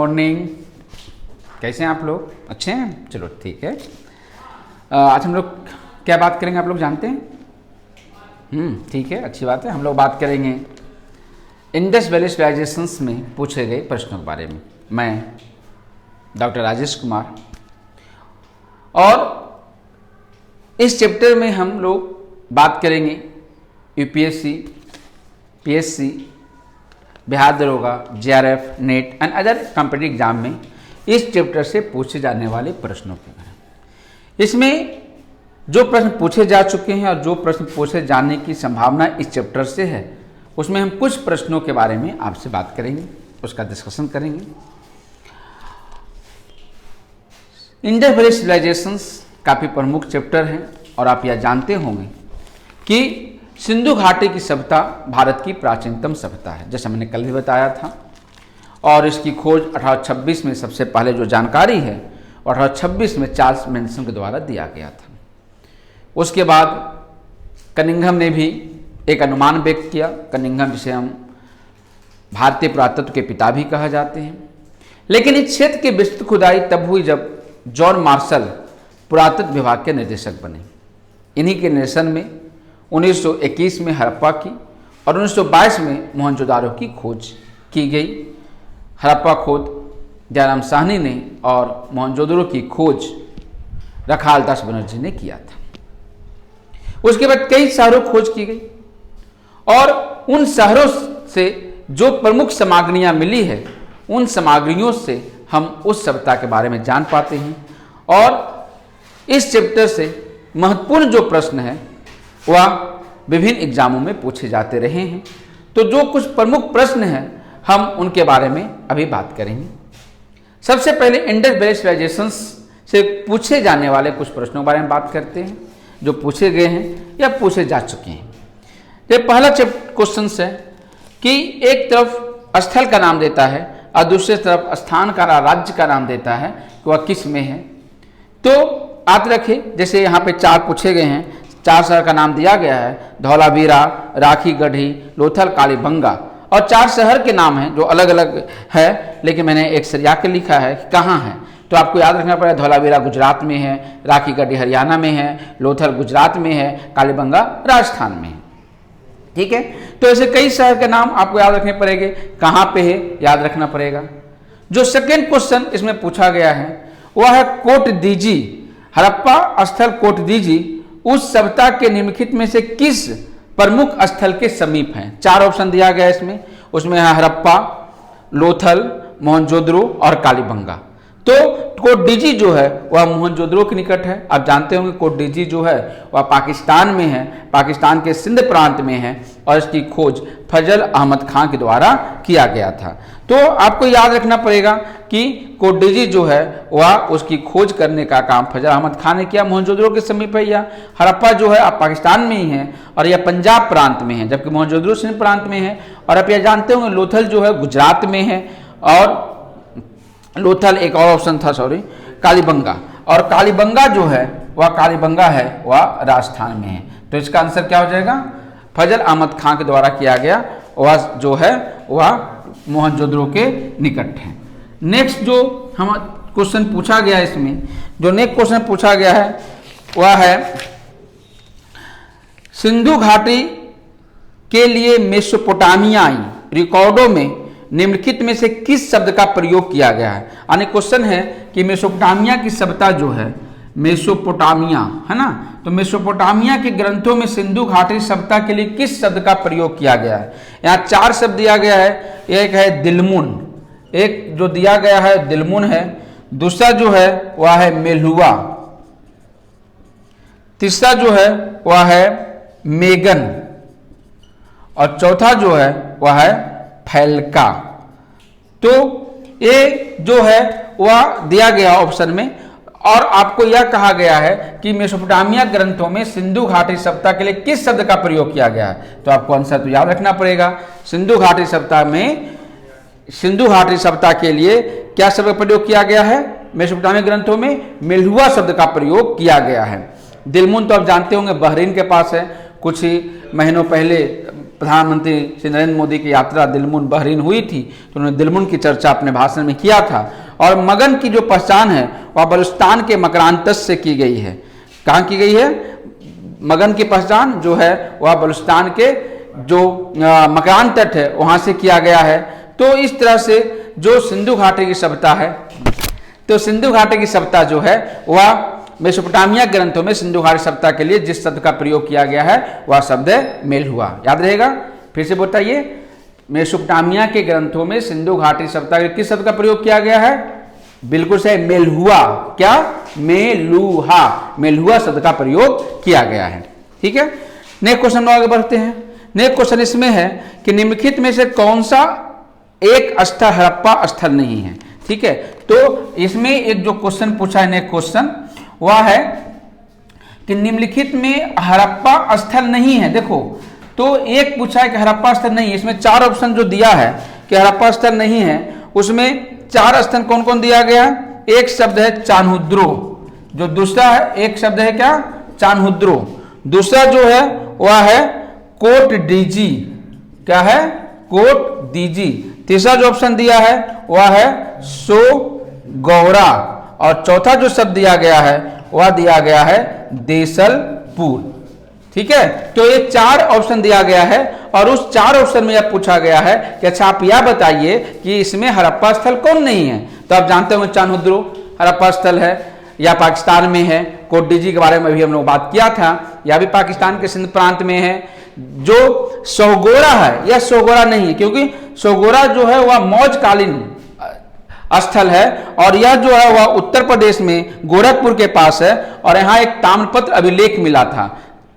Morning. कैसे हैं आप लोग? अच्छे हैं? चलो ठीक है। आज हम लोग क्या बात करेंगे आप लोग जानते हैं? ठीक है, अच्छी बात है। हम लोग बात करेंगे इंडस वैली सिविलाइजेशंस में पूछे गए प्रश्नों के बारे में। मैं डॉक्टर राजेश कुमार, और इस चैप्टर में हम लोग बात करेंगे यूपीएससी, पीएससी, बिहार दरोगा, JRF, net and other competitive exam में इस चैप्टर से पूछे जाने वाले प्रश्नों के बारे में। इसमें जो प्रश्न पूछे जा चुके हैं और जो प्रश्न पूछे जाने की संभावना इस चैप्टर से है, उसमें हम कुछ प्रश्नों के बारे में आपसे बात करेंगे, उसका डिस्कशन करेंगे। इंडस वैली सिविलाइजेशंस काफ़ी प्रमुख चैप्टर है और आप यह जानते होंगे कि सिंधु घाटी की सभ्यता भारत की प्राचीनतम सभ्यता है, जैसा मैंने कल भी बताया था। और इसकी खोज 1826 में सबसे पहले जो जानकारी है 1826 में चार्ल्स मैनसन के द्वारा दिया गया था। उसके बाद कनिंघम ने भी एक अनुमान व्यक्त किया। कनिंघम, जिसे हम भारतीय पुरातत्व के पिता भी कहा जाते हैं। लेकिन इस क्षेत्र की विस्तृत खुदाई तब हुई जब जॉन मार्शल पुरातत्व विभाग के निदेशक बने। इन्हीं के निर्देशन में 1921 में हड़प्पा की और 1922 में मोहनजोदारो की खोज की गई। हड़प्पा खोज जयराम साहनी ने और मोहनजोदारो की खोज रखाल दास बनर्जी ने किया था। उसके बाद कई शहरों खोज की गई और उन शहरों से जो प्रमुख सामग्रियां मिली है, उन सामग्रियों से हम उस सभ्यता के बारे में जान पाते हैं। और इस चैप्टर से महत्वपूर्ण जो प्रश्न है वह विभिन्न एग्जामों में पूछे जाते रहे हैं। तो जो कुछ प्रमुख प्रश्न हैं हम उनके बारे में अभी बात करेंगे। सबसे पहले इंडस वैली सिविलाइजेशंस से पूछे जाने वाले कुछ प्रश्नों के बारे में बात करते हैं, जो पूछे गए हैं या पूछे जा चुके हैं। ये पहला क्वेश्चन है कि एक तरफ स्थल का नाम देता है और दूसरी तरफ स्थान का, राज्य का नाम देता है कि वह किस में है। तो याद रखें, जैसे यहाँ पे 4 पूछे गए हैं, 4 शहर का नाम दिया गया है, धौलावीरा, राखी गढ़ी, लोथल, कालीबंगा, और 4 शहर के नाम हैं जो अलग अलग है, लेकिन मैंने एक सरिया के लिखा है कि कहाँ है। तो आपको याद रखना पड़ेगा, धौलावीरा गुजरात में है, राखी गढ़ी हरियाणा में है, लोथल गुजरात में है, कालीबंगा राजस्थान में है। ठीक है, तो ऐसे कई शहर के नाम आपको याद रखने पड़ेंगे, कहाँ पे है याद रखना पड़ेगा। जो सेकेंड क्वेश्चन इसमें पूछा गया है वह है कोटदीजी। हड़प्पा स्थल कोटदीजी उस सभ्यता के निम्नलिखित में से किस प्रमुख स्थल के समीप है? 4 ऑप्शन दिया गया है इसमें। उसमें है हड़प्पा, लोथल, मोहनजोदड़ो और कालीबंगा। तो कोटडीजी जो है वह मोहनजोदड़ो के निकट है। आप जानते होंगे कोटडीजी जो है वह पाकिस्तान में है, पाकिस्तान के सिंध प्रांत में है, और इसकी खोज फजल अहमद खान के द्वारा किया गया था। तो आपको याद रखना पड़ेगा कि कोटडीजी जो है वह उसकी खोज करने का काम फजल अहमद खान ने किया, मोहनजोदड़ो के समीप है। या हड़प्पा जो है आप पाकिस्तान में ही है और यह पंजाब प्रांत में है, जबकि मोहनजोदड़ो सिंध प्रांत में है। और आप यह जानते होंगे लोथल जो है गुजरात में है, और लोथल एक और ऑप्शन था, कालीबंगा, और कालीबंगा जो है वह राजस्थान में है। तो इसका आंसर क्या हो जाएगा? फजल अहमद खान के द्वारा किया गया वह जो है वह मोहनजोदड़ो के निकट है। नेक्स्ट जो हम क्वेश्चन पूछा गया है, इसमें जो नेक्स्ट क्वेश्चन पूछा गया है वह है सिंधु घाटी के लिए मेसोपोटामियाई रिकॉर्डों में निम्नलिखित में से किस शब्द का प्रयोग किया गया है? यानी क्वेश्चन है कि मेसोपोटामिया की सभ्यता जो है, मेसोपोटामिया है ना, तो मेसोपोटामिया के ग्रंथों में सिंधु घाटी सभ्यता के लिए किस शब्द का प्रयोग किया गया है? यहाँ 4 शब्द दिया गया है। एक है दिलमुन, एक जो दिया गया है दिलमुन है, दूसरा जो है वह है मेलुआ, तीसरा जो है वह है मेगन, और चौथा जो है वह है फैलका। तो ये जो है वह दिया गया ऑप्शन में, और आपको यह कहा गया है कि मेसोपोटामिया ग्रंथों में सिंधु घाटी सभ्यता के लिए किस शब्द का प्रयोग किया गया है। तो आपको आंसर तो याद रखना पड़ेगा। सिंधु घाटी सभ्यता के लिए क्या शब्द का प्रयोग किया गया है? मेसोपोटामिया ग्रंथों में मेलुआ शब्द का प्रयोग किया गया है। दिलमुन तो आप जानते होंगे बहरीन के पास है, कुछ ही महीनों पहले प्रधानमंत्री श्री नरेंद्र मोदी की यात्रा दिलमुन बहरीन हुई थी तो उन्होंने दिलमुन की चर्चा अपने भाषण में किया था। और मगन की जो पहचान है वह बलूचिस्तान के मकरानतस से की गई है। कहाँ की गई है? मगन की पहचान जो है वह बलूचिस्तान के जो मकरान तट है वहाँ से किया गया है। तो इस तरह से जो सिंधु घाटी की सभ्यता है, तो सिंधु घाटी की सभ्यता जो है वह मेसोपोटामिया ग्रंथों में सिंधु घाटी सभ्यता के लिए जिस शब्द का प्रयोग किया गया है वह शब्द है मेलहुआ। याद रहेगा? फिर से बताइए, मेसोपोटामिया के ग्रंथों में सिंधु घाटी सभ्यता के किस शब्द का प्रयोग किया गया है? बिल्कुल सही, मेलहुआ। क्या? मेलुहा, मेलहुआ शब्द का प्रयोग किया गया है। ठीक है, नेक्स्ट क्वेश्चन आगे बढ़ते हैं। नेक्स्ट क्वेश्चन इसमें है कि निम्नलिखित में से कौन सा एक स्थल हड़प्पा स्थल नहीं है? ठीक है, तो इसमें एक जो क्वेश्चन पूछा है नेक्स्ट क्वेश्चन वह है कि निम्नलिखित में हड़प्पा स्थल नहीं है। देखो, तो एक पूछा है कि हड़प्पा स्थल नहीं है, इसमें चार ऑप्शन जो दिया है कि हड़प्पा स्थल नहीं है, उसमें चार स्थल कौन कौन दिया गया? एक शब्द है चान्हुद्रो, जो दूसरा है एक शब्द है क्या? चान्हुद्रो। दूसरा जो है वह है कोट डीजी। क्या है? कोट डीजी। तीसरा जो ऑप्शन दिया है वह है सो गौरा। और चौथा जो शब्द दिया गया है वह दिया गया है देसलपुर। ठीक है, तो ये चार ऑप्शन दिया गया है और उस चार ऑप्शन में यह पूछा गया है कि अच्छा आप यह बताइए कि इसमें हड़प्पा स्थल कौन नहीं है। तो आप जानते होंगे चान्हुद्रो हड़प्पा स्थल है या पाकिस्तान में है। कोटडीजी के बारे में भी हम लोग बात किया था, यह भी पाकिस्तान के सिंध प्रांत में है। जो सोगोरा है यह सोगोरा नहीं है, क्योंकि सोगोरा जो है वह मौजकालीन स्थल है और यह जो है वह उत्तर प्रदेश में गोरखपुर के पास है। और यहाँ एक ताम्रपत्र अभिलेख मिला था,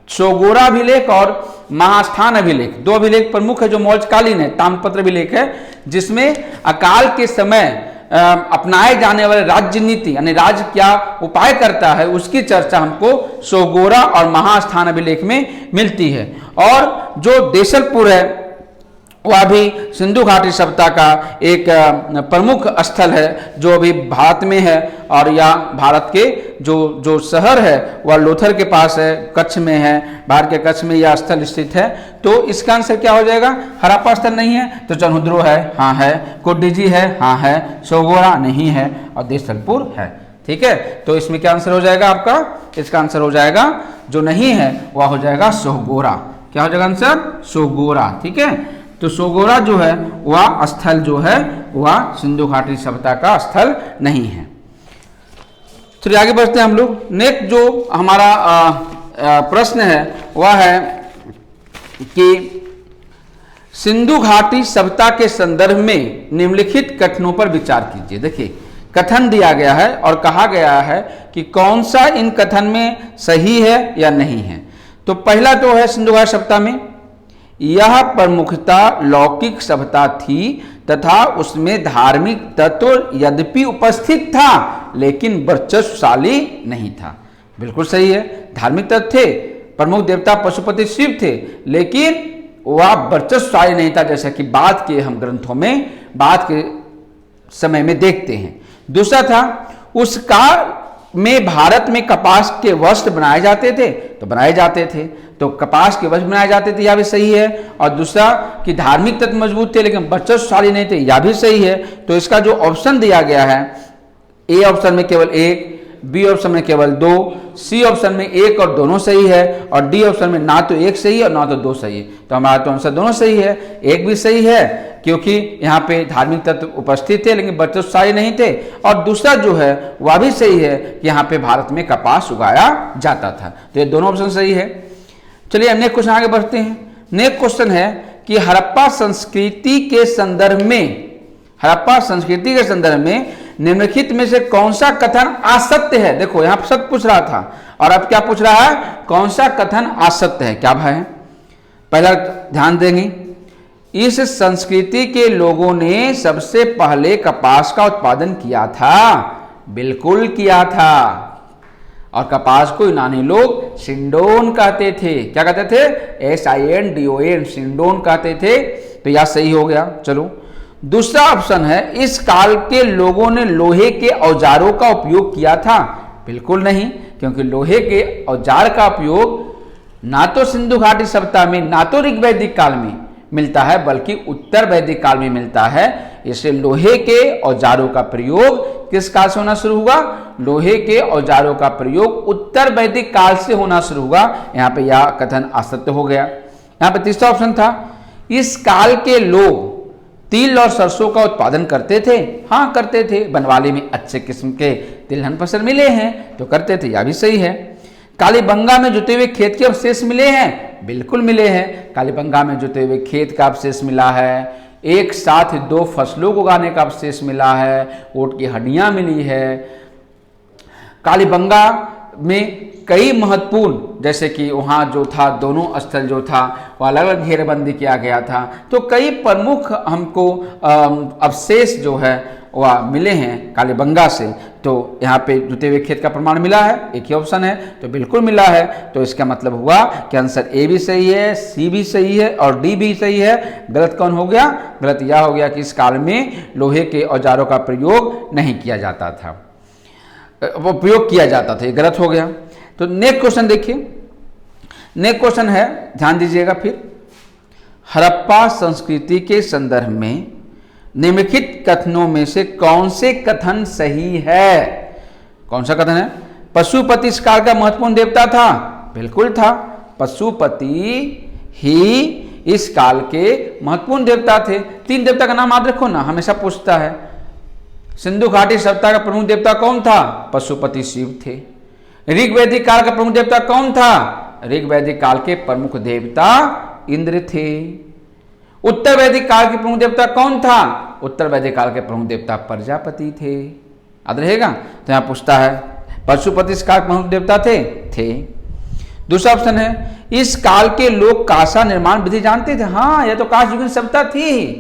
सोगोरा अभिलेख और महास्थान अभिलेख, दो अभिलेख प्रमुख है जो मौजकालीन है। ताम्रपत्र अभिलेख है जिसमें अकाल के समय अपनाए जाने वाले राज्य नीति यानी राज्य क्या उपाय करता है उसकी चर्चा हमको सोगोरा और महास्थान अभिलेख में मिलती है। और जो देसलपुर है वह भी सिंधु घाटी सभ्यता का एक प्रमुख स्थल है जो अभी भारत में है। और यह भारत के जो शहर है वह लोथर के पास है, कच्छ में है, भारत के कच्छ में यह स्थल स्थित है। तो इसका आंसर क्या हो जाएगा? हड़प्पा स्थल नहीं है तो चान्हुद्रो है, हाँ है। कोटडीजी है, हाँ है। सोगोरा नहीं है और देसलपुर है। ठीक है, तो इसमें क्या आंसर हो जाएगा आपका? इसका आंसर हो जाएगा जो नहीं है वह हो जाएगा सोगोरा। क्या हो जाएगा आंसर? सोगोरा। ठीक है, तो सोगोरा जो है वह स्थल जो है वह सिंधु घाटी सभ्यता का स्थल नहीं है। चलिए आगे बढ़ते हैं हम लोग। नेक्स्ट जो हमारा प्रश्न है वह है कि सिंधु घाटी सभ्यता के संदर्भ में निम्नलिखित कथनों पर विचार कीजिए। देखिए, कथन दिया गया है और कहा गया है कि कौन सा इन कथन में सही है या नहीं है। तो पहला तो है सिंधु घाटी सभ्यता में यह प्रमुखता लौकिक सभ्यता थी तथा उसमें धार्मिक तत्व यद्यपि उपस्थित था लेकिन वर्चस्वशाली नहीं था। बिल्कुल सही है, धार्मिक तत्व थे, प्रमुख देवता पशुपति शिव थे, लेकिन वह वर्चस्वशाली नहीं था, जैसा कि बाद के हम ग्रंथों में बाद के समय में देखते हैं। दूसरा था उस काल में भारत में कपास के वस्त्र बनाए जाते थे, तो बनाए जाते थे, तो कपास के वस्त्र बनाए जाते थे, यह भी सही है। और दूसरा कि धार्मिक तत्व मजबूत थे लेकिन वर्चस्वशाली नहीं थे, यह भी सही है। तो इसका जो ऑप्शन दिया गया है, ए ऑप्शन में केवल एक, बी ऑप्शन में केवल दो, सी ऑप्शन में एक और दोनों सही है, और डी ऑप्शन में ना तो एक सही है और ना तो दो सही है। तो हमारा तो आंसर दोनों सही है। एक भी सही है क्योंकि यहाँ पे धार्मिक तत्व उपस्थित थे लेकिन वर्चस्वशाली नहीं थे, और दूसरा जो है वह भी सही है कि यहाँ पे भारत में कपास उगाया जाता था। तो ये दोनों ऑप्शन सही है। चलिए नेक्स्ट क्वेश्चन आगे बढ़ते हैं। नेक्स्ट क्वेश्चन है कि हड़प्पा संस्कृति के संदर्भ में निम्नलिखित में से कौन सा कथन असत्य है। देखो यहाँ सत्य पूछ रहा था और अब क्या पूछ रहा है? कौन सा कथन असत्य है। क्या भाई? पहला ध्यान देंगे, इस संस्कृति के लोगों ने सबसे पहले कपास का उत्पादन किया था। बिल्कुल किया था। और कपास को यूनानी लोग सिंडोन कहते थे। क्या कहते थे? SINDON, सिंडोन कहते थे। तो यह सही हो गया। चलो दूसरा ऑप्शन है इस काल के लोगों ने लोहे के औजारों का उपयोग किया था। बिल्कुल नहीं, क्योंकि लोहे के औजार का उपयोग ना तो सिंधु घाटी सभ्यता में, ना तो ऋग वैदिक काल में मिलता है, बल्कि उत्तर वैदिक काल में मिलता है। इसलिए लोहे के औजारों का प्रयोग किस काल से होना शुरू हुआ? लोहे के औजारों का प्रयोग उत्तर वैदिक काल से होना शुरू हुआ। यहाँ पे यह कथन असत्य हो गया। यहाँ पे तीसरा ऑप्शन था, इस काल के लोग तिल और सरसों का उत्पादन करते थे। हाँ करते थे, बनवाली में अच्छे किस्म के तिलहन फसल मिले हैं तो करते थे, यह भी सही है। कालीबंगा में जुते हुए खेत के अवशेष मिले हैं, बिल्कुल मिले हैं। कालीबंगा में जुते हुए खेत का अवशेष मिला है, एक साथ 2 फसलों को उगाने का अवशेष मिला है, ऊंट की हड्डियां मिली है। कालीबंगा में कई महत्वपूर्ण, जैसे कि वहाँ जो था दोनों स्थल जो था वह अलग अलग घेरेबंदी किया गया था, तो कई प्रमुख हमको अवशेष जो है वह मिले हैं कालीबंगा से। तो यहाँ पे जुते हुए खेत का प्रमाण मिला है, एक ही ऑप्शन है तो बिल्कुल मिला है। तो इसका मतलब हुआ कि आंसर ए भी सही है, सी भी सही है और डी भी सही है। गलत कौन हो गया? गलत यह हो गया कि इस काल में लोहे के औजारों का प्रयोग नहीं किया जाता था, वो प्रयोग किया जाता था, ये गलत हो गया। तो नेक्स्ट क्वेश्चन देखिए, नेक्स्ट क्वेश्चन है, ध्यान दीजिएगा फिर। हड़प्पा संस्कृति के संदर्भ में निम्नलिखित कथनों में से कौन से कथन सही है? कौन सा कथन है? पशुपति इस काल का महत्वपूर्ण देवता था, बिल्कुल था। पशुपति ही इस काल के महत्वपूर्ण देवता थे। 3 देवता का नाम याद रखो ना, हमेशा पूछता है। सिंधु घाटी सभ्यता का प्रमुख देवता कौन था? पशुपति शिव थे। ऋग वैदिक काल का प्रमुख देवता कौन था? ऋग वैदिक काल के प्रमुख देवता इंद्र थे। उत्तर वैदिक काल के प्रमुख देवता कौन था? उत्तर वैदिक काल के प्रमुख देवता प्रजापति थे। याद रहेगा? तो यहां पूछता है पशुपति इस काल के प्रमुख देवता थे। दूसरा ऑप्शन है, इस काल के लोग कांसा निर्माण विधि जानते थे। हाँ, यह तो कांस्य युगीन सभ्यता थी,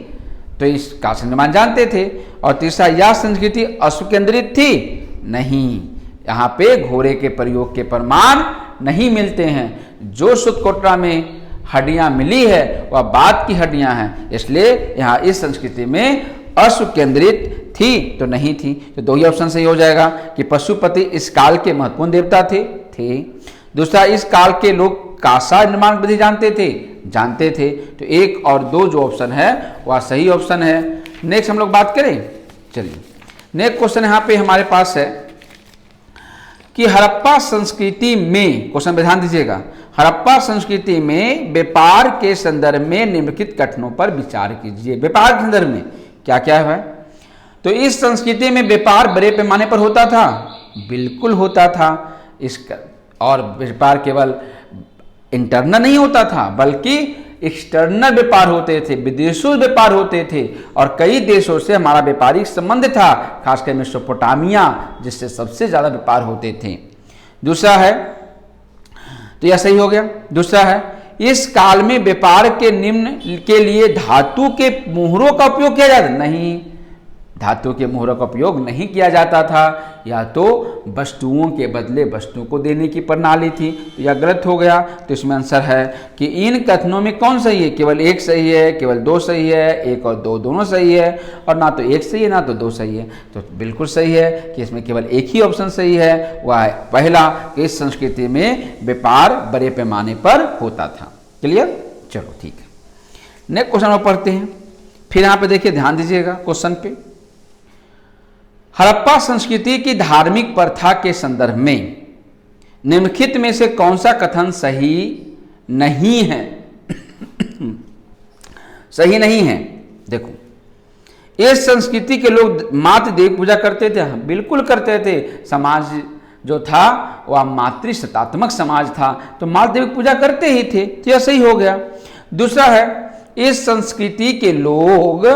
तो इस कांस्य निर्माण जानते थे। और तीसरा, यह संस्कृति अश्व केंद्रित थी। नहीं, यहाँ पे घोड़े के प्रयोग के प्रमाण नहीं मिलते हैं। जो सुतकोटरा में हड्डियां मिली है वह बात की हड्डियां हैं, इसलिए यहाँ इस संस्कृति में अश्व केंद्रित थी तो नहीं थी। तो 2 ही ऑप्शन सही हो जाएगा कि पशुपति इस काल के महत्वपूर्ण देवता थे। दूसरा, इस काल के लोग कांसा निर्माण विधि जानते थे। तो 1 और 2 जो ऑप्शन है वह सही ऑप्शन है। नेक्स्ट हम लोग बात करें, चलिए नेक्स्ट क्वेश्चन यहाँ पे हमारे पास है कि हड़प्पा संस्कृति में, क्वेश्चन पे ध्यान दीजिएगा, हड़प्पा संस्कृति में व्यापार के संदर्भ में निम्नलिखित कथनों पर विचार कीजिए। व्यापार के संदर्भ में क्या क्या है? तो इस संस्कृति में व्यापार बड़े पैमाने पर होता था, बिल्कुल होता था। और व्यापार केवल इंटरनल नहीं होता था, बल्कि एक्सटर्नल व्यापार होते थे, विदेशों से व्यापार होते थे। और कई देशों से हमारा व्यापारिक संबंध था, खासकर मेसोपोटामिया, जिससे सबसे ज्यादा व्यापार होते थे। दूसरा है, तो यह सही हो गया। दूसरा है, इस काल में व्यापार के निम्न के लिए धातु के मोहरों का उपयोग किया जाता? नहीं, धातु के मोहरों का उपयोग नहीं किया जाता था। या तो वस्तुओं के बदले वस्तुओं को देने की प्रणाली थी, तो यह गलत हो गया। तो इसमें आंसर है कि इन कथनों में कौन सही है? केवल 1 सही है, केवल 2 सही है, 1 और 2 दोनों सही है, और ना तो 1 सही है ना तो 2 सही है। तो बिल्कुल सही है कि इसमें केवल 1 ही ऑप्शन सही है, वह है पहला, कि इस संस्कृति में व्यापार बड़े पैमाने पर होता था। क्लियर? चलो ठीक है, नेक्स्ट क्वेश्चन में पढ़ते हैं। फिर यहाँ पे देखिए, ध्यान दीजिएगा क्वेश्चन पे। हड़प्पा संस्कृति की धार्मिक प्रथा के संदर्भ में निम्नलिखित में से कौन सा कथन सही नहीं है? सही नहीं है। देखो, इस संस्कृति के लोग मातृ देवी पूजा करते थे। बिल्कुल करते थे। समाज जो था वह मातृसत्तात्मक समाज था, तो मातृ देवी पूजा करते ही थे, तो यह सही हो गया। दूसरा है, इस संस्कृति के लोग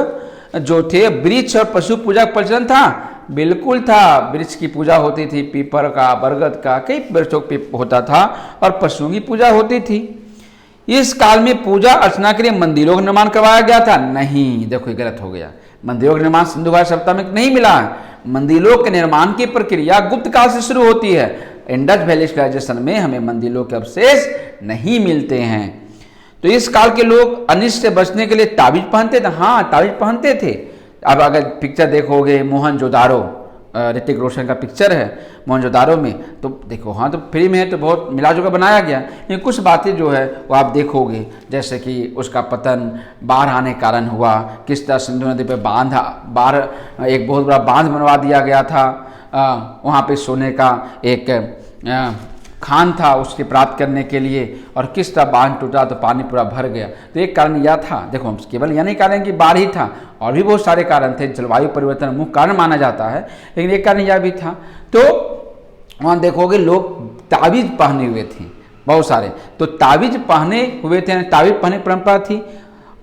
जो थे वृक्ष और पशु पूजा का प्रचलन था। बिल्कुल था, वृक्ष की पूजा होती थी, पीपल का, बरगद का, कई वृक्षों पे होता था, और पशुओं की पूजा होती थी। इस काल में पूजा अर्चना के लिए मंदिरों का निर्माण करवाया गया था? नहीं, देखो गलत हो गया। मंदिरों का निर्माण सिंधु घाटी सभ्यता में नहीं मिला है। मंदिरों के निर्माण की प्रक्रिया गुप्त काल से शुरू होती है। इंडस वैली सिविलाइजेशन में हमें मंदिरों के अवशेष नहीं मिलते हैं। तो इस काल के लोग अनिष्ट से बचने के लिए ताबीज पहनते थे। हाँ, ताबीज पहनते थे। अब अगर पिक्चर देखोगे मोहनजोदारो, ऋतिक रोशन का पिक्चर है मोहनजोदारो में, तो देखो हाँ तो फ्री में है तो बहुत मिला जुला बनाया गया, लेकिन कुछ बातें जो है वो आप देखोगे, जैसे कि उसका पतन बाढ़ आने के कारण हुआ, किस तरह सिंधु नदी पे बाढ़ एक बहुत बड़ा बांध बनवा दिया गया था, वहाँ पे सोने का एक खान था उसके प्राप्त करने के लिए, और किस तरह बांध टूटा तो पानी पूरा भर गया। तो एक कारण यह था, देखो हम केवल यह नहीं कारण कि बाढ़ ही था, और भी बहुत सारे कारण थे, जलवायु परिवर्तन मुख्य कारण माना जाता है, लेकिन एक कारण यह भी था। तो वहाँ देखोगे लोग ताबीज पहने हुए थे बहुत सारे, तो ताबीज पहने हुए थे, ताबीज पहने परंपरा थी।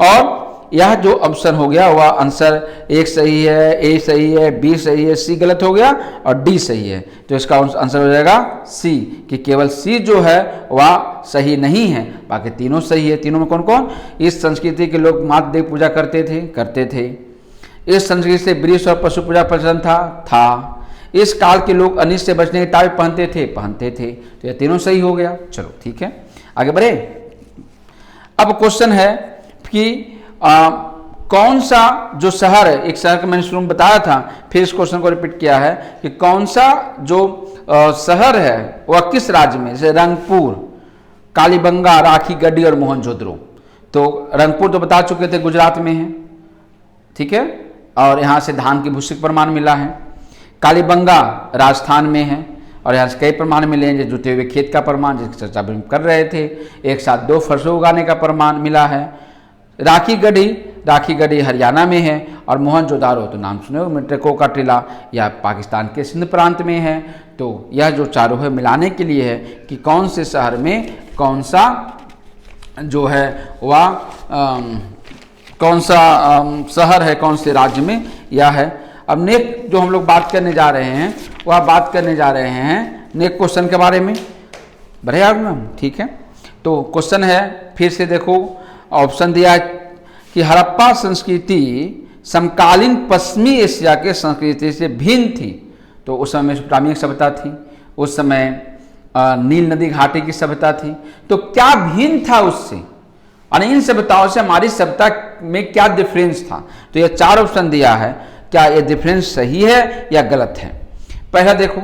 और यह जो ऑप्शन हो गया वह आंसर एक सही है, ए सही है, बी सही है, सी गलत हो गया और डी सही है। तो इसका आंसर हो जाएगा सी, कि केवल सी जो है वह सही नहीं है, बाकी तीनों सही है। तीनों में कौन कौन? इस संस्कृति के लोग मातृ देव पूजा करते थे। इस संस्कृति से वृक्ष और पशु पूजा प्रचलन था। इस काल के लोग अनिष्ट से बचने की ताबीज पहनते थे। तो यह तीनों सही हो गया। चलो ठीक है, आगे बढ़े। अब क्वेश्चन है कि कौन सा जो शहर है, एक शहर का मैंने शुरू में बताया था, फिर इस क्वेश्चन को रिपीट किया है कि कौन सा जो शहर है वह किस राज्य में, जैसे रंगपुर, कालीबंगा, राखी गढ़ी और मोहनजोदड़ो। तो रंगपुर तो बता चुके थे गुजरात में है, ठीक है, और यहाँ से धान की भूसी प्रमाण मिला है। कालीबंगा राजस्थान में है, और यहाँ से कई प्रमाण मिले हैं, जो जुते हुए खेत का प्रमाण जिसकी चर्चा भी हम कर रहे थे, एक साथ 2 फसलों उगाने का प्रमाण मिला है। राखी गढ़ी हरियाणा में है, और मोहनजोदारो तो नाम सुने हो, मृतकों का टीला, यह पाकिस्तान के सिंध प्रांत में है। तो यह जो चारों है मिलाने के लिए है कि कौन से शहर में कौन सा जो है वह कौन सा शहर है, कौन से राज्य में यह है। अब नेक्स्ट जो हम लोग बात करने जा रहे हैं वह बात करने जा रहे हैं नेक्स्ट क्वेश्चन के बारे में। बढ़े आगे हम, ठीक है। तो क्वेश्चन है, फिर से देखो ऑप्शन दिया है कि हड़प्पा संस्कृति समकालीन पश्चिमी एशिया के संस्कृति से भिन्न थी। तो उस समय मेसोपोटामिया की सभ्यता थी, उस समय नील नदी घाटी की सभ्यता थी। तो क्या भिन्न था उससे, और इन सभ्यताओं से हमारी सभ्यता में क्या डिफरेंस था? तो यह 4 ऑप्शन दिया है, क्या यह डिफरेंस सही है या गलत है? पहला देखो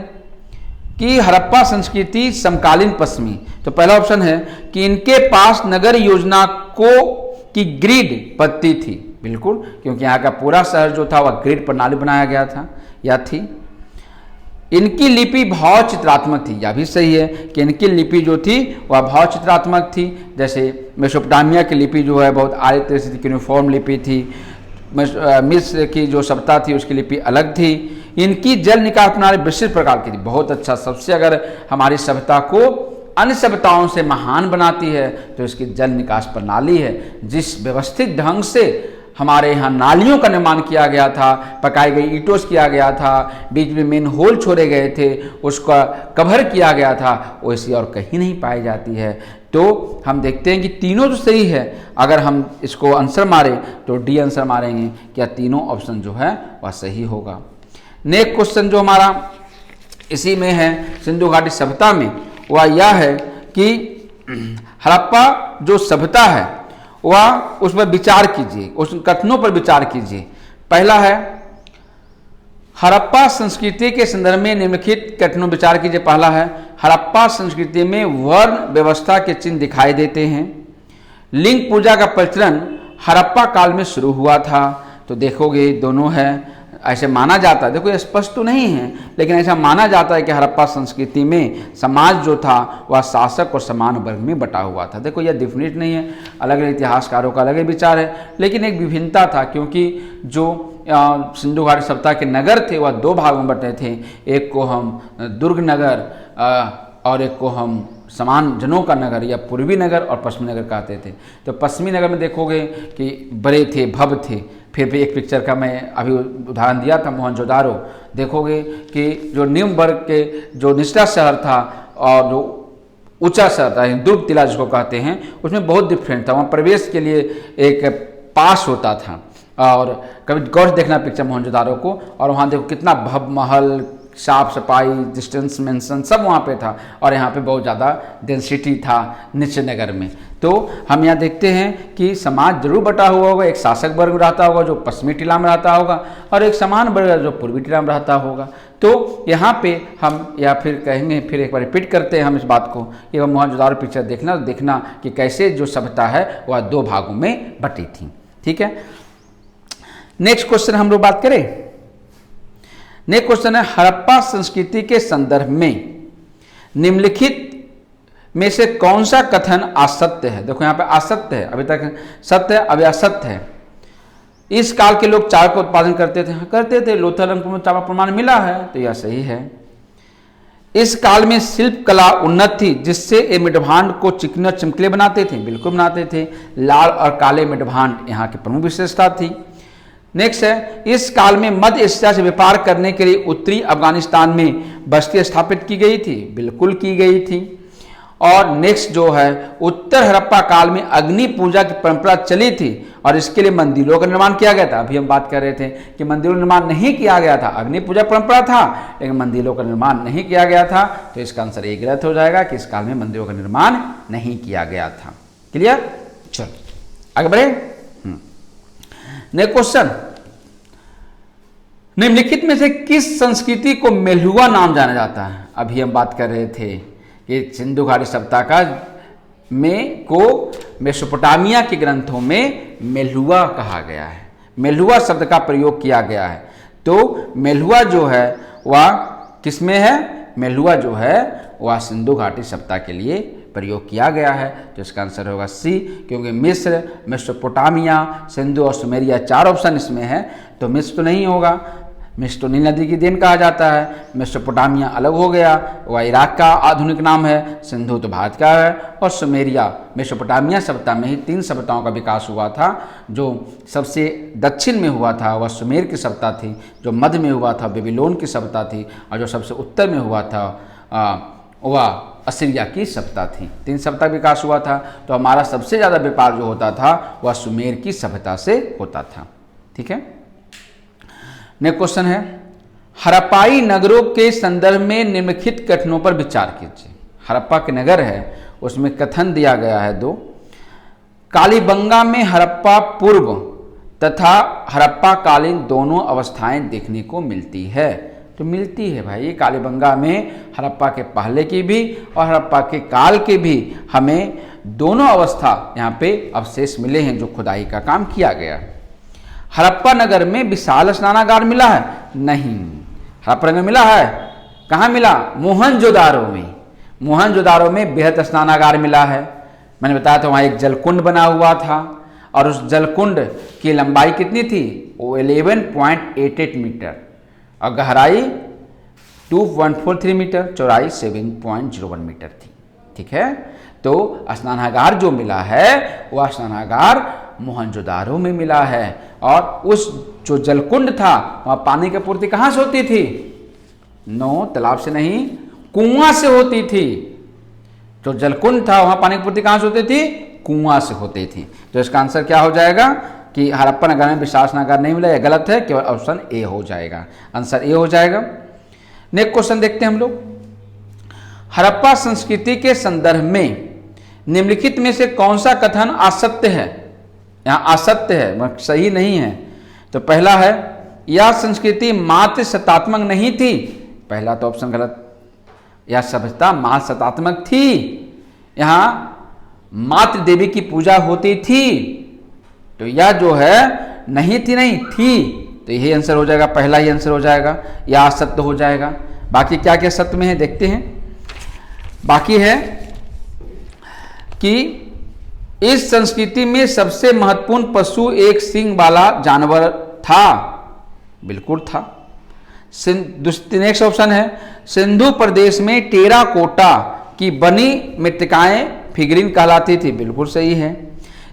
कि हड़प्पा संस्कृति समकालीन पश्चिमी, तो पहला ऑप्शन है कि इनके पास नगर योजना की ग्रिड पद्धति थी। बिल्कुल, क्योंकि यहाँ का पूरा शहर जो था वह ग्रिड प्रणाली बनाया गया था या थी। इनकी लिपि भाव चित्रात्मक थी, यह भी सही है कि इनकी लिपि जो थी वह भाव चित्रात्मक थी। जैसे मेसोपोटामिया की लिपि जो है बहुत आर्य यूनिफॉर्म लिपि थी, मिस्र की जो सभ्यता थी उसकी लिपि अलग थी। इनकी जल निकास प्रणाली विशिष्ट प्रकार की थी, बहुत अच्छा। सबसे अगर हमारी सभ्यता को अन्य सभ्यताओं से महान बनाती है तो इसकी जल निकास प्रणाली है। जिस व्यवस्थित ढंग से हमारे यहाँ नालियों का निर्माण किया गया था, पकाई गई ईंटों से किया गया था, बीच में मेन होल छोड़े गए थे, उसका कवर किया गया था, वैसी और कहीं नहीं पाई जाती है। तो हम देखते हैं कि तीनों तो सही है। अगर हम इसको आंसर मारें तो डी आंसर मारेंगे, क्या तीनों ऑप्शन जो है वह सही होगा। नेक्स्ट क्वेश्चन जो हमारा इसी में है सिंधु घाटी सभ्यता में, वह यह है कि हड़प्पा जो सभ्यता है वह उस पर विचार कीजिए, उस कथनों पर विचार कीजिए। पहला है हड़प्पा संस्कृति के संदर्भ में निम्नलिखित कथनों विचार कीजिए। पहला है हड़प्पा संस्कृति में वर्ण व्यवस्था के चिन्ह दिखाई देते हैं। लिंग पूजा का प्रचलन हड़प्पा काल में शुरू हुआ था। तो देखोगे दोनों है, ऐसे माना जाता है, देखो ये स्पष्ट तो नहीं है लेकिन ऐसा माना जाता है कि हड़प्पा संस्कृति में समाज जो था वह शासक और समान वर्ग में बटा हुआ था। देखो यह डिफिनिट नहीं है, अलग अलग इतिहासकारों का अलग विचार है, लेकिन एक विभिन्नता था, क्योंकि जो सिंधु घाटी सभ्यता के नगर थे वह 2 भागों में बटे थे। एक को हम दुर्ग नगर और एक को हम समान जनों का नगर या पूर्वी नगर और पश्चिमी नगर कहते थे। तो पश्चिमी नगर में देखोगे कि बड़े थे, भव्य थे। फिर भी एक पिक्चर का मैं अभी उदाहरण दिया था मोहनजोदारो, देखोगे कि जो निम्न वर्ग के जो निचला शहर था और जो ऊंचा शहर था, दुर्ग टिला जिसको कहते हैं, उसमें बहुत डिफरेंट था। वहाँ प्रवेश के लिए एक पास होता था, और कभी गौर देखना पिक्चर मोहनजोदारो को, और वहाँ देखो कितना भव्य महल, साफ सफाई, डिस्टेंस मेंशन सब वहाँ पे था, और यहाँ पे बहुत ज़्यादा डेंसिटी था निश्चय नगर में। तो हम यहाँ देखते हैं कि समाज जरूर बटा हुआ होगा, एक शासक वर्ग रहता होगा जो पश्चिमी टीला में रहता होगा, और एक समान वर्ग जो पूर्वी टीला में रहता होगा। तो यहाँ पे हम या फिर कहेंगे, फिर एक बार रिपीट करते हैं हम इस बात को, एवं मोहनजोदाड़ो पिक्चर देखना कि कैसे जो सभ्यता है वह 2 भागों में बटी थी। ठीक है, नेक्स्ट क्वेश्चन हम लोग बात करें। नेक्स्ट क्वेश्चन है, हड़प्पा संस्कृति के संदर्भ में निम्नलिखित में से कौन सा कथन असत्य है। देखो यहाँ पे असत्य है, अभी तक सत्य है, अभी असत्य है। इस काल के लोग चावल का उत्पादन करते थे, हाँ करते थे, लोथल में चावल प्रमाण मिला है, तो यह सही है। इस काल में शिल्प कला उन्नत थी, जिससे ये मिडभांड को चिकने और चमकीले बनाते थे, बिल्कुल बनाते थे। लाल और काले मिडभांड यहाँ की प्रमुख विशेषता थी। नेक्स्ट है, इस काल में मध्य एशिया से व्यापार करने के लिए उत्तरी अफगानिस्तान में बस्ती स्थापित की गई थी, बिल्कुल की गई थी। और नेक्स्ट जो है, उत्तर हड़प्पा काल में अग्नि पूजा की परंपरा चली थी, और इसके लिए मंदिरों का निर्माण किया गया था। अभी हम बात कर रहे थे कि मंदिरों का निर्माण नहीं किया गया था, अग्नि पूजा परंपरा था लेकिन मंदिरों का निर्माण नहीं किया गया था। तो इसका आंसर ये गलत हो जाएगा कि इस काल में मंदिरों का निर्माण नहीं किया गया था। क्लियर, चलो आगे बढ़े। नेक्स्ट क्वेश्चन, निम्नलिखित में से किस संस्कृति को मेलुआ नाम जाना जाता है। अभी हम बात कर रहे थे कि सिंधु घाटी सभ्यता का में को मेसोपोटामिया के ग्रंथों में मेलुआ कहा गया है, मेलुआ शब्द का प्रयोग किया गया है। तो मेलुआ जो है वह किसमें है, मेलुआ जो है वह सिंधु घाटी सभ्यता के लिए प्रयोग किया गया है। तो इसका आंसर होगा सी, क्योंकि मिस्र, मेसोपोटामिया, सिंधु और सुमेरिया 4 ऑप्शन इसमें है, तो मिस्र तो नहीं होगा। मिस्र तो नील नदी की देन कहा जाता है, मेसोपोटामिया अलग हो गया, वह इराक का आधुनिक नाम है, सिंधु तो भारत का है, और सुमेरिया मेसोपोटामिया सभ्यता में ही 3 सभ्यताओं का विकास हुआ था। जो सबसे दक्षिण में हुआ था वह सुमेर की सभ्यता थी, जो मध्य में हुआ था बेबीलोन की सभ्यता थी, और जो सबसे उत्तर में हुआ था वह असीरिया की सभ्यता थी। 3 सभ्यता विकास हुआ था। तो हमारा सबसे ज़्यादा व्यापार जो होता था वह सुमेर की सभ्यता से होता था। ठीक है, नेक्स्ट क्वेश्चन है, हड़प्पाई नगरों के संदर्भ में निम्नलिखित कथनों पर विचार कीजिए। हड़प्पा के नगर है उसमें कथन दिया गया है 2। कालीबंगा में हड़प्पा पूर्व तथा हड़प्पा कालीन दोनों अवस्थाएं देखने को मिलती है। तो मिलती है भाई, कालीबंगा में हड़प्पा के पहले की भी और हड़प्पा के काल के भी हमें दोनों अवस्था यहाँ पे अवशेष मिले हैं जो खुदाई का काम किया गया। हड़प्पा नगर में विशाल स्नानागार मिला है? नहीं। हड़प्पा नगर मिला है, कहाँ मिला? मोहनजोदारो में। मोहनजोदारो में बृहत स्नानागार मिला है। मैंने बताया था वहाँ एक जलकुंड बना हुआ था, और उस जलकुंड की लंबाई कितनी थी? वो 11.88 मीटर, और गहराई 2.43 मीटर, चौड़ाई 7.01 मीटर थी। ठीक है, तो स्नानागार जो मिला है वह स्नानागार मोहनजोदारो में मिला है। और उस जो जलकुंड था वहाँ पानी की आपूर्ति कहाँ से होती थी? नो, तालाब से नहीं, कुआं से होती थी। जो जलकुंड था वहाँ पानी की आपूर्ति कहाँ से होती थी? कुआं से होती थी। तो इसका आंसर क्या हो जाएगा कि हड़प्पा नगर में विशाल स्नानागार नहीं मिला, यह गलत है, केवल ऑप्शन ए हो जाएगा, आंसर ए हो जाएगा। नेक्स्ट क्वेश्चन देखते हैं हम लोग, हड़प्पा संस्कृति के संदर्भ में निम्नलिखित में से कौन सा कथन असत्य है? यहाँ असत्य है, सही नहीं है। तो पहला है, यह संस्कृति मात्र सत्तात्मक नहीं थी। पहला तो ऑप्शन गलत, यह सभ्यता मात्र सत्तात्मक थी, यहाँ मातृ देवी की पूजा होती थी। तो यह जो है नहीं थी, नहीं थी, तो यही आंसर हो जाएगा, पहला ही आंसर हो जाएगा, यह असत्य हो जाएगा। बाकी क्या क्या सत्य में है देखते हैं। बाकी है कि इस संस्कृति में सबसे महत्वपूर्ण पशु एक सींग वाला जानवर था। बिल्कुल था। नेक्स्ट ऑप्शन है, सिंधु प्रदेश में टेराकोटा की बनी मृत्तिकाएं फिगरीन कहलाती थी। बिल्कुल सही है।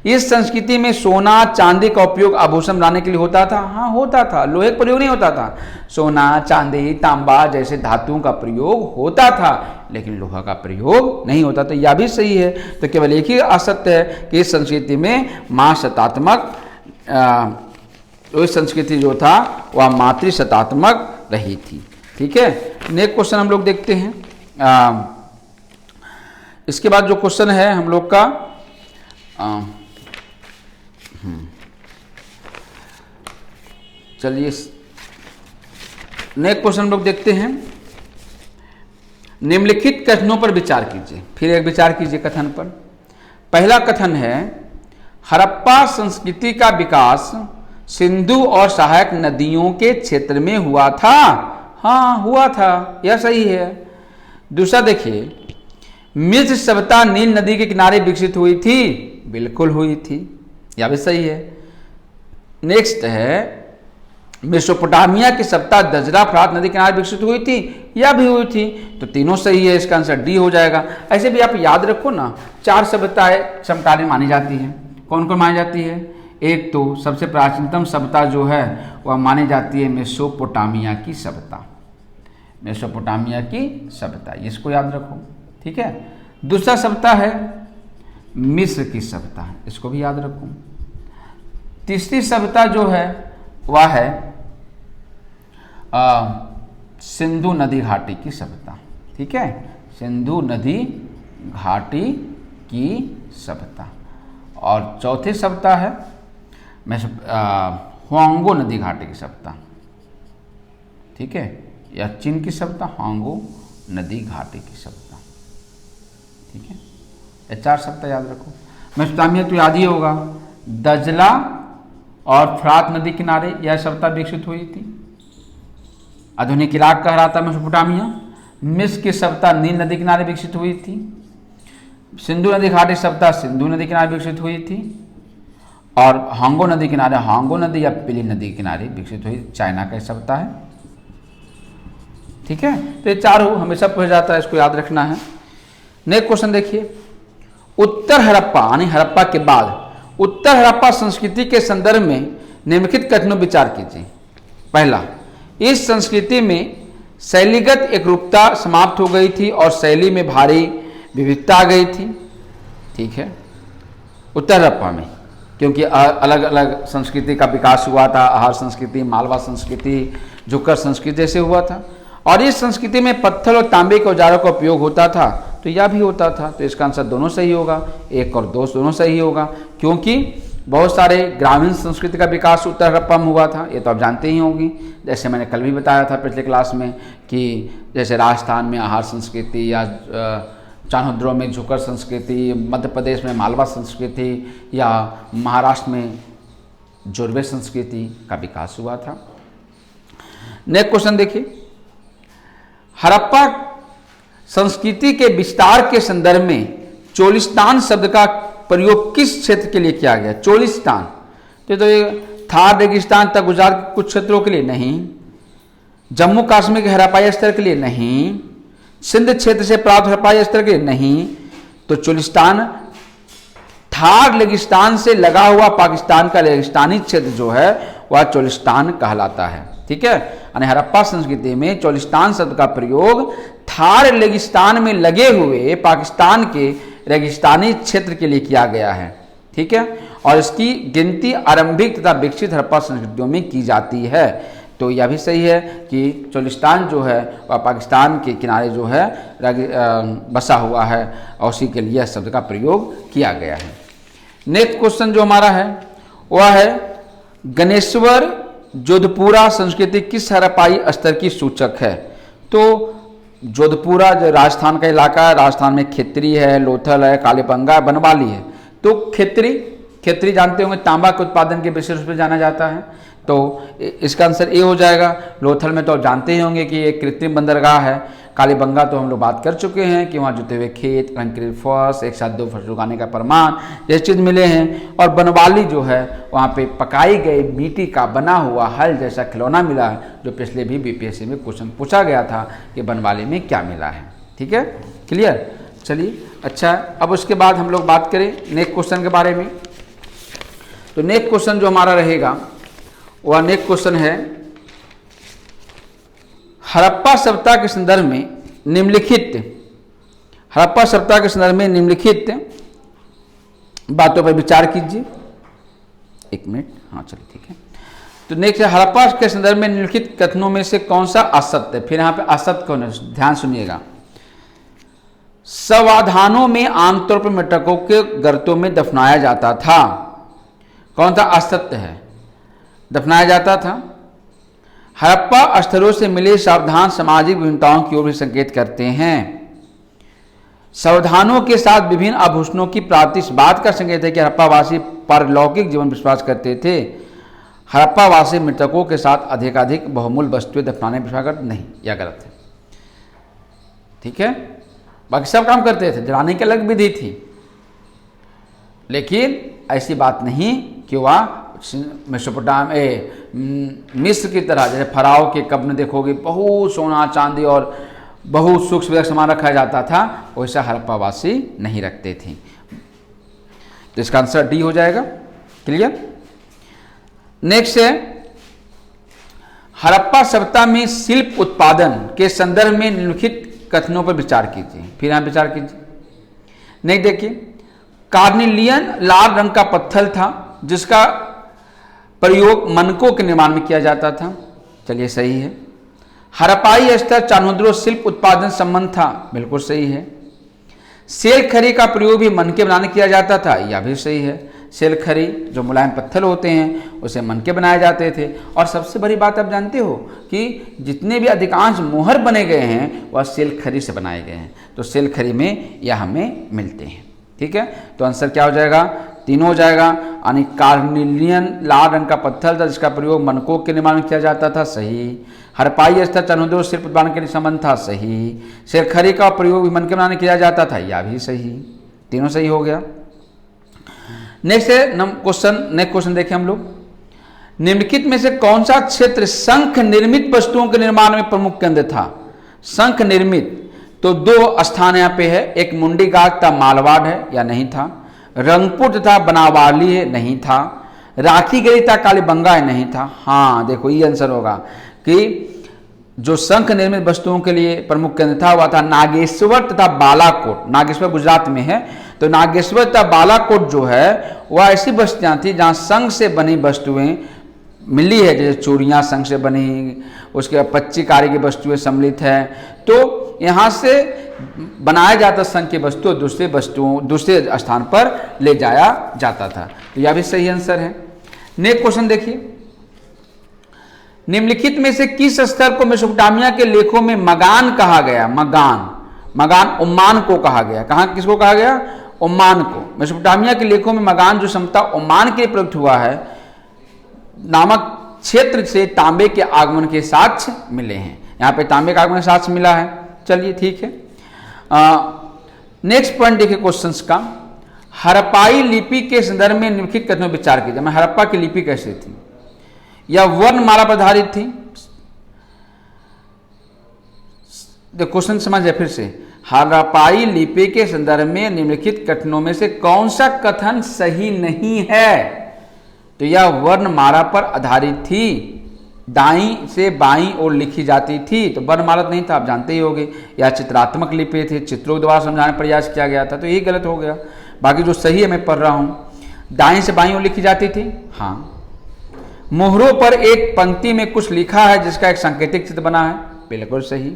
इस संस्कृति में सोना चांदी का उपयोग आभूषण बनाने के लिए होता था। हाँ होता था, लोहे का प्रयोग नहीं होता था। सोना चांदी तांबा जैसे धातुओं का प्रयोग होता था, लेकिन लोहा का प्रयोग नहीं होता था। यह भी सही है। तो केवल एक ही असत्य है कि इस संस्कृति में माँ सत्तात्मक, इस संस्कृति जो था वह मातृ सत्तात्मक रही थी। ठीक है। नेक्स्ट क्वेश्चन हम लोग देखते हैं। इसके बाद जो क्वेश्चन है हम लोग का चलिए नेक्स्ट क्वेश्चन हम लोग देखते हैं। निम्नलिखित कथनों पर विचार कीजिए। फिर एक विचार कीजिए कथन पर। पहला कथन है हड़प्पा संस्कृति का विकास सिंधु और सहायक नदियों के क्षेत्र में हुआ था। हाँ, हुआ था, यह सही है। दूसरा देखिए, मिस्र सभ्यता नील नदी के किनारे विकसित हुई थी। बिल्कुल हुई थी, यह भी सही है। नेक्स्ट है मेसोपोटामिया की सभ्यता दजरा फरात नदी किनारे विकसित हुई थी। यह भी हुई थी, तो तीनों सही है। इसका आंसर डी हो जाएगा। ऐसे भी आप याद रखो ना, 4 सभ्यताएं समकालीन मानी जाती हैं। कौन कौन मानी जाती है? एक तो सबसे प्राचीनतम सभ्यता जो है वह मानी जाती है मेसोपोटामिया की सभ्यता। मेसोपोटामिया की सभ्यता, इसको याद रखो, ठीक है। दूसरा सभ्यता है मिस्र की सभ्यता, इसको भी याद रखो। तीसरी सभ्यता जो है वह है सिंधु नदी घाटी की सभ्यता, ठीक है। सिंधु नदी घाटी की सभ्यता। और चौथी सभ्यता है हुआंगो नदी घाटी की सभ्यता, ठीक है। या चीन की सभ्यता, हुआंगो नदी घाटी की सभ्यता, ठीक है। ये 4 सभ्यता याद रखो। मेसोपोटामिया तो याद ही होगा, दजला और फरात नदी किनारे यह सभ्यता विकसित हुई थी। आधुनिक इराक कहलाता मेसोपोटामिया। मिस्र की सभ्यता नील नदी किनारे विकसित हुई थी। सिंधु नदी घाटी सभ्यता सिंधु नदी किनारे विकसित हुई थी। और हांगो नदी किनारे, हांगो नदी या पिली नदी किनारे विकसित हुई, चाइना का सभ्यता है, ठीक है। तो ये 4 हमेशा पूछा जाता है, इसको याद रखना है। नेक्स्ट क्वेश्चन देखिए, उत्तर हड़प्पा यानी हड़प्पा के बाद उत्तर हड़प्पा संस्कृति के संदर्भ में निम्नलिखित कथनों विचार कीजिए। पहला, इस संस्कृति में शैलीगत एकरूपता समाप्त हो गई थी और शैली में भारी विविधता आ गई थी, ठीक है। उत्तर हड़प्पा में क्योंकि अलग अलग संस्कृति का विकास हुआ था, आहार संस्कृति, मालवा संस्कृति, झुक्कर संस्कृति जैसे हुआ था। और इस संस्कृति में पत्थर और तांबे के औजारों का उपयोग होता था, तो यह भी होता था। तो इसका आंसर दोनों सही होगा, 1 और 2 दोनों सही होगा, क्योंकि बहुत सारे ग्रामीण संस्कृति का विकास उत्तर हड़प्पा में हुआ था। ये तो आप जानते ही होंगी, जैसे मैंने कल भी बताया था पिछले क्लास में कि जैसे राजस्थान में आहार संस्कृति या चान्होद्रों में झुक्कर संस्कृति, मध्य प्रदेश में मालवा संस्कृति या महाराष्ट्र में जोरवे संस्कृति का विकास हुआ था। नेक्स्ट क्वेश्चन देखिए, हड़प्पा संस्कृति के विस्तार के संदर्भ में चोलिस्तान शब्द का प्रयोग किस क्षेत्र के लिए किया गया? चोलिस्तान तो ये थार रेगिस्तान तक गुजरात के कुछ क्षेत्रों के लिए नहीं, जम्मू कश्मीर के हड़प्पाई स्तर के लिए नहीं, सिंध क्षेत्र से प्राप्त हड़प्पाई स्तर के लिए नहीं, तो चोलिस्तान थार रेगिस्तान से लगा हुआ पाकिस्तान का रेगिस्तानी क्षेत्र जो है वह चोलिस्तान कहलाता है, ठीक है। यानी हड़प्पा संस्कृति में चोलिस्तान शब्द का प्रयोग थार रेगिस्तान में लगे हुए पाकिस्तान के रेगिस्तानी क्षेत्र के लिए किया गया है, ठीक है। और इसकी गिनती आरंभिक तथा विकसित हड़प्पा संस्कृतियों में की जाती है। तो यह भी सही है कि चोलिस्तान जो है वह पाकिस्तान के किनारे जो है बसा हुआ है और उसी के लिए शब्द का प्रयोग किया गया है। नेक्स्ट क्वेश्चन जो हमारा है वह है गणेश्वर जोधपुरा संस्कृति किस हड़प्पाई स्तर की सूचक है? तो जोधपुरा जो राजस्थान का इलाका है, राजस्थान में खेतरी है, लोथल है, कालीबंगा है, बनवाली है। तो खेतरी जानते होंगे तांबा के उत्पादन के विशेष रूप से जाना जाता है, तो इसका आंसर ए हो जाएगा। लोथल में तो आप जानते ही होंगे कि एक कृत्रिम बंदरगाह है। कालीबंगा तो हम लोग बात कर चुके हैं कि वहाँ जुते हुए खेत, कंक्रीट फर्श, एक साथ 2 फसल उगाने का प्रमाण, ये चीज़ मिले हैं। और बनवाली जो है वहाँ पे पकाई गई मिट्टी का बना हुआ हल जैसा खिलौना मिला है, जो पिछले भी बीपीएससी में क्वेश्चन पूछा गया था कि बनवाली में क्या मिला है, ठीक है, क्लियर। चलिए अच्छा, अब उसके बाद हम लोग बात करें नेक्स्ट क्वेश्चन के बारे में। तो नेक्स्ट क्वेश्चन जो हमारा रहेगा वह नेक्स्ट क्वेश्चन है हड़प्पा सभ्यता के संदर्भ में निम्नलिखित हड़प्पा सभ्यता के संदर्भ में निम्नलिखित बातों पर विचार कीजिए। 1 मिनट, हाँ चलिए ठीक है। तो नेक्स्ट हड़प्पा के संदर्भ में निम्नलिखित कथनों में से कौन सा असत्य है। फिर यहाँ पे असत्य कौन है, ध्यान सुनिएगा। समाधानों में आमतौर पर मृतकों के गर्तों में दफनाया जाता था। कौन सा असत्य है, दफनाया जाता था। हड़प्पा स्थलों से मिले सावधान सामाजिक विभिन्नताओं की ओर भी संकेत करते हैं। सावधानों के साथ विभिन्न आभूषणों की प्राप्ति इस बात का संकेत है कि हड़प्पावासी पारलौकिक जीवन विश्वास करते थे। हड़प्पावासी मृतकों के साथ अधिकाधिक बहुमूल्य वस्तुएं दफनाने विश्वास करते नहीं, यह गलत है। ठीक है, बाकी सब काम करते थे, जलाने की अलग विधि थी, लेकिन ऐसी बात नहीं कि वह मिस्र की तरह, जैसे फराओ के कब्र में देखोगे बहुत सोना चांदी और बहुत सुख सुविधा सामान रखा जाता था, वैसा हड़प्पावासी नहीं रखते थे। तो इसका आंसर डी हो जाएगा। क्लियर। नेक्स्ट है हड़प्पा सभ्यता में शिल्प उत्पादन के संदर्भ में निम्नलिखित कथनों पर विचार कीजिए। फिर यहाँ विचार कीजिए। नहीं, देखिए, कार्निलियन लाल रंग का पत्थर था जिसका प्रयोग मनकों के निर्माण में किया जाता था। चलिए, सही है। हड़प्पाई स्तर चानुद्रो शिल्प उत्पादन संबंध था, बिल्कुल सही है। सेल खरी का प्रयोग भी मनके बनाने किया जाता था, यह भी सही है। सेल खरी जो मुलायम पत्थर होते हैं उसे मनके बनाए जाते थे। और सबसे बड़ी बात आप जानते हो कि जितने भी अधिकांश मोहर बने गए हैं वह सेल खरी से बनाए गए हैं, तो सेल खरी में यह हमें मिलते हैं। ठीक है, तो आंसर क्या हो जाएगा, तीनों हो जाएगा। यानी कार्निलियन लाल रंग का पत्थर था जिसका प्रयोग मनकों के निर्माण में किया जाता था, सही। हड़प्पाई स्तर चानुद्रो शिल्प उत्पादन के संबंध था, सही। सेल खरी का प्रयोग भी मनके बनाने किया जाता था, यह भी सही। तीनों सही हो गया। नेक्स्ट क्वेश्चन देखें हम लोग। निम्नलिखित में से कौन सा क्षेत्र शंख निर्मित वस्तुओं के निर्माण में प्रमुख केंद्र था। शंख निर्मित, तो दो स्थान यहाँ पे है, एक मुंडीगाग तथा मालवाड़ है या नहीं था। रंगपुर तथा बनावाली है, नहीं था। राखीगढ़ी तथा कालीबंगा है, नहीं था। हाँ, देखो ये आंसर होगा कि जो शंख निर्मित वस्तुओं के लिए प्रमुख केंद्र था वह था नागेश्वर तथा बालाकोट। नागेश्वर गुजरात में है, तो नागेश्वर तथा बालाकोट जो है वह ऐसी बस्तियां थी जहां शंख से बनी वस्तुएं मिली है, जैसे चूड़ियां शंख से बनी, उसके बाद पच्ची कार्य की वस्तुएं सम्मिलित है। तो यहाँ से बनाया जाता शंख की वस्तु दूसरे स्थान पर ले जाया जाता था, तो यह भी सही आंसर है। नेक्स्ट क्वेश्चन देखिए। निम्नलिखित में से किस स्थल को मेसोपोटामिया के लेखों में मगान कहा गया। मगान उम्मान को कहा गया। कहाँ, किसको कहा गया, उम्मान को। मेसोपोटामिया के लेखों में मगान जो क्षमता उम्मान के प्रयुक्त हुआ है नामक क्षेत्र से तांबे के आगमन के साक्ष्य मिले हैं। यहाँ पे तांबे का आगमन के साक्ष्य मिला है। चलिए, ठीक है। नेक्स्ट पॉइंट देखिए क्वेश्चंस का। हड़प्पाई लिपि के संदर्भ में निम्नलिखित कथनों पर विचार कीजिए। मैं हड़प्पा की लिपि कैसे थी, या वर्णमाला पर आधारित थी। क्वेश्चन समझिए फिर से। हड़प्पाई लिपि के संदर्भ में निम्नलिखित कथनों में से कौन सा कथन सही नहीं है। तो यह वर्णमाला पर आधारित थी, दाईं से बाईं ओर लिखी जाती थी, तो वर्णमाला नहीं था, आप जानते ही होंगे। यह चित्रात्मक लिपि थी, चित्रों के द्वारा समझाने का प्रयास किया गया था, तो यही गलत हो गया। बाकी जो सही है मैं पढ़ रहा हूं, दाईं से बाईं ओर लिखी जाती थी। हाँ, मोहरों पर एक पंक्ति में कुछ लिखा है जिसका एक सांकेतिक चित्र बना है, बिल्कुल सही।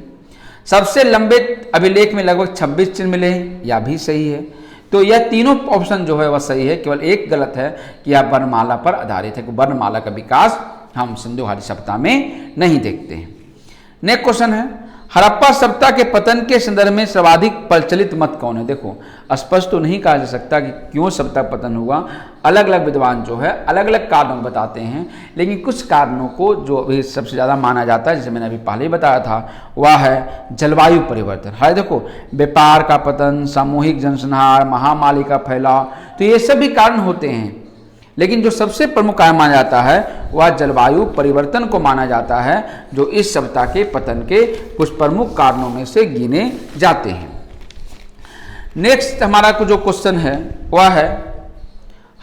सबसे लंबे अभिलेख में लगभग 26 चिन्ह मिले हैं, यह भी सही है। तो यह तीनों ऑप्शन जो है वह सही है, केवल एक गलत है कि यह वर्णमाला पर आधारित है। वर्णमाला का विकास हम सिंधु घाटी सभ्यता में नहीं देखते हैं। नेक्स्ट क्वेश्चन है, हड़प्पा सभ्यता के पतन के संदर्भ में सर्वाधिक प्रचलित मत कौन है। देखो, स्पष्ट तो नहीं कहा जा सकता कि क्यों सभ्यता पतन हुआ। अलग अलग विद्वान जो है अलग अलग कारणों बताते हैं, लेकिन कुछ कारणों को जो अभी सबसे ज़्यादा माना जाता है, जैसे मैंने अभी पहले ही बताया था, वह है जलवायु परिवर्तन। हाय देखो, व्यापार का पतन, सामूहिक जनसंहार, महामारी का फैलाव, तो ये सभी कारण होते हैं, लेकिन जो सबसे प्रमुख कारण माना जाता है वह जलवायु परिवर्तन को माना जाता है, जो इस सभ्यता के पतन के कुछ प्रमुख कारणों में से गिने जाते हैं। नेक्स्ट हमारा जो क्वेश्चन है वह है,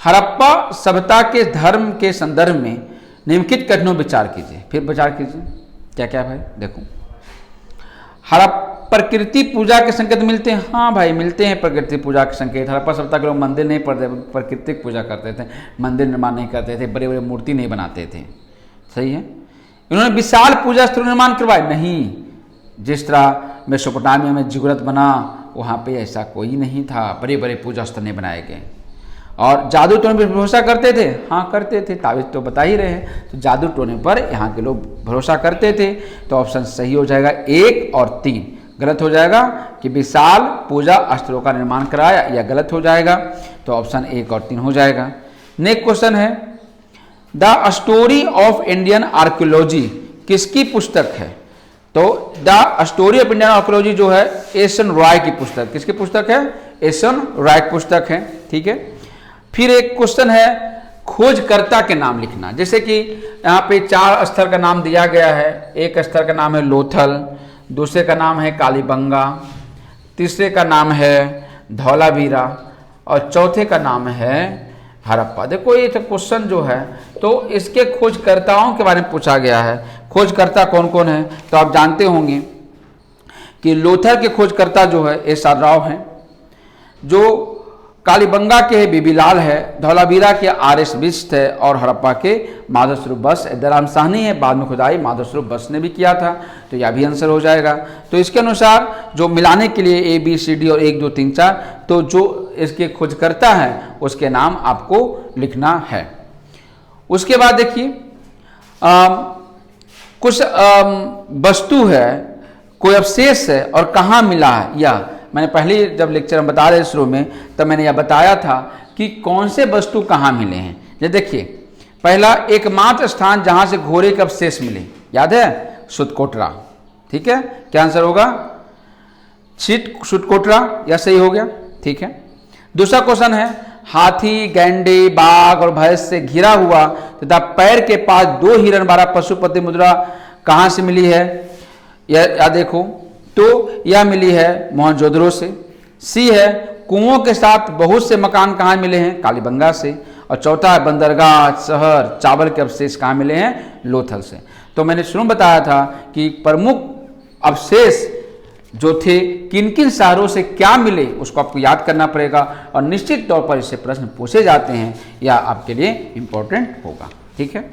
हड़प्पा सभ्यता के धर्म के संदर्भ में निम्नलिखित कथनों विचार कीजिए। फिर विचार कीजिए क्या क्या भाई। देखो, प्रकृति पूजा के संकेत मिलते हैं। हाँ भाई, मिलते हैं प्रकृति पूजा के संकेत। हड़प्पा सभ्यता के लोग मंदिर नहीं पढ़ते, प्रकृतिक पूजा करते थे, मंदिर निर्माण नहीं करते थे, बड़े बड़े मूर्ति नहीं बनाते थे। सही है। इन्होंने विशाल पूजा स्थल निर्माण करवाए? नहीं। जिस तरह मेसोपोटामिया में जिगुरत बना, वहाँ पे ऐसा कोई नहीं था, बड़े बड़े पूजा स्थल नहीं बनाए गए। और जादू टोने पर भरोसा करते थे? हाँ करते थे, ताबीज तो बता ही रहे हैं। तो जादू टोने पर यहाँ के लोग भरोसा करते थे। तो ऑप्शन सही हो जाएगा 1 और 3। गलत हो जाएगा कि विशाल पूजा स्थलों का निर्माण कराया, यह गलत हो जाएगा। तो ऑप्शन 1 और 3 हो जाएगा। नेक्स्ट क्वेश्चन है, the story of Indian archaeology किसकी पुस्तक है? तो the story of Indian archaeology जो है एस.एन. रॉय की पुस्तक। किसकी पुस्तक है? एस.एन. रॉय की पुस्तक है। ठीक है। फिर एक क्वेश्चन है, खोजकर्ता के नाम लिखना। जैसे कि यहाँ पे 4 स्थल का नाम दिया गया है। एक स्थल का नाम है लोथल, दूसरे का नाम है कालीबंगा, तीसरे का नाम है धौलावीरा और चौथे का नाम है हड़प्पा। देखो ये तो क्वेश्चन जो है तो इसके खोजकर्ताओं के बारे में पूछा गया है। खोजकर्ता कौन कौन है? तो आप जानते होंगे कि लोथल के खोजकर्ता जो है एस.आर. राव हैं, जो कालीबंगा के बीबीलाल है, धौलावीरा के आर.एस. बिष्ट है और हड़प्पा के माधव स्वरूप बस दराम साहनी है। बाद में खुदाई माधव स्वरूप बस ने भी किया था। तो यह भी आंसर हो जाएगा। तो इसके अनुसार जो मिलाने के लिए ABCD और 1 2 3 4, तो जो इसके खोजकर्ता है उसके नाम आपको लिखना है। उसके बाद देखिए कुछ वस्तु है, कोई अवशेष है और कहाँ मिला है। यह मैंने पहले जब लेक्चर में बता रहे शुरू में तब मैंने यह बताया था कि कौन से वस्तु कहाँ मिले हैं। ये देखिए, पहला एकमात्र स्थान जहाँ से घोड़े के अवशेष मिले, याद है? सुतकोटरा। ठीक है, क्या आंसर होगा? सुतकोटरा, यह सही हो गया। ठीक है। दूसरा क्वेश्चन है, हाथी, गैंडे, बाघ और भैंस से घिरा हुआ तथा पैर के पास 2 हिरण वाला पशुपति मुद्रा कहाँ से मिली है? यह देखो, तो यह मिली है मोहनजोदड़ो से। सी है, कुओं के साथ बहुत से मकान कहाँ मिले हैं? कालीबंगा से। और चौथा है, बंदरगाह, शहर, चावल के अवशेष कहाँ मिले हैं? लोथल से। तो मैंने शुरू में बताया था कि प्रमुख अवशेष जो थे किन किन शहरों से क्या मिले उसको आपको याद करना पड़ेगा और निश्चित तौर पर इससे प्रश्न पूछे जाते हैं, यह आपके लिए इंपॉर्टेंट होगा। ठीक है।